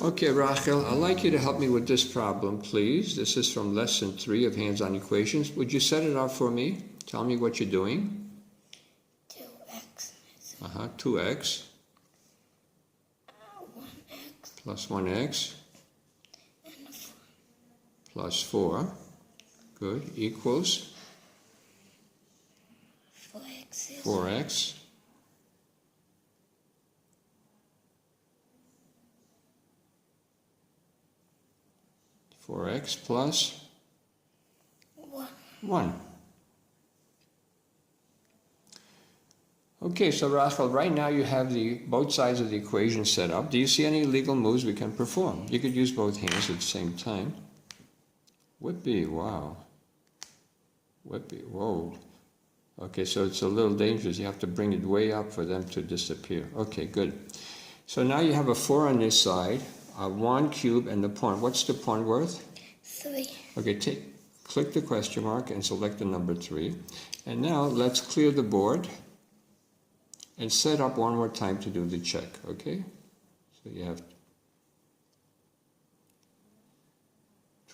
Okay, Rachel, I'd like you to help me with this problem, please. This is from lesson 3 of hands-on equations. Would you set it up for me? Tell me what you're doing. 2x. 2x. 1x. Plus 1x. And 4. Plus 4. Good. Equals? 4x. 4x. 4x plus 1. Okay, so Rachel, right now you have both sides of the equation set up. Do you see any legal moves we can perform? You could use both hands at the same time. Whippy, wow. Whippy, whoa. Okay, so it's a little dangerous. You have to bring it way up for them to disappear. Okay, good. So now you have a 4 on this side, a 1 cube, and the point. What's the point worth? 3. Okay, click the question mark and select the number 3. And now let's clear the board and set up one more time to do the check, okay? So you have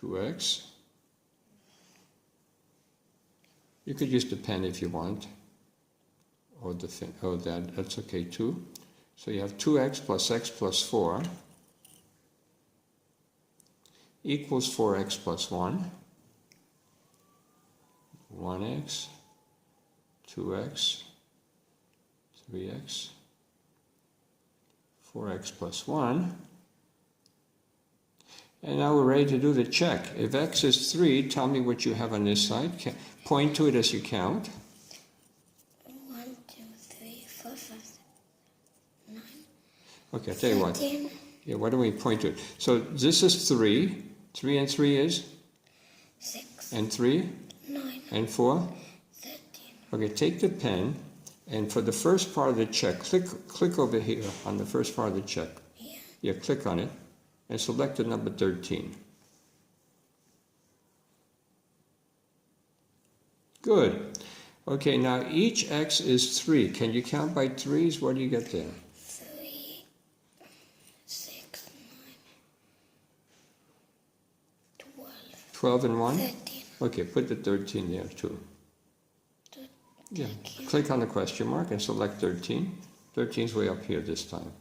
2x. You could use the pen if you want, or that's okay too. So you have 2x plus x plus 4 equals 4x plus 1, 1x, 2x, 3x, 4x plus 1. And now we're ready to do the check. If x is 3, tell me what you have on this side. Point to it as you count. 1, 2, 3, 4, 5, 6, 9. Okay, I'll tell you 13. what. Yeah, why don't we point to it? So this is 3. 3 and 3 is? 6. And 3? 9. And 4? 13. Okay, take the pen, and for the first part of the check, click over here on the first part of the check. Here. Yeah, click on it, and select the number 13. Good. Okay, now each x is 3. Can you count by 3s? What do you get there? 3, 6, 9, 12. 12 and 1? 13. Okay, put the 13 there too. Yeah, Thank you. click on the question mark and select 13. 13's way up here this time.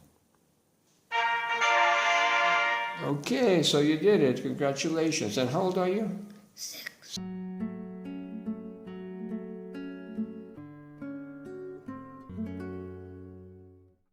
Okay, so you did it. Congratulations. And how old are you? 6.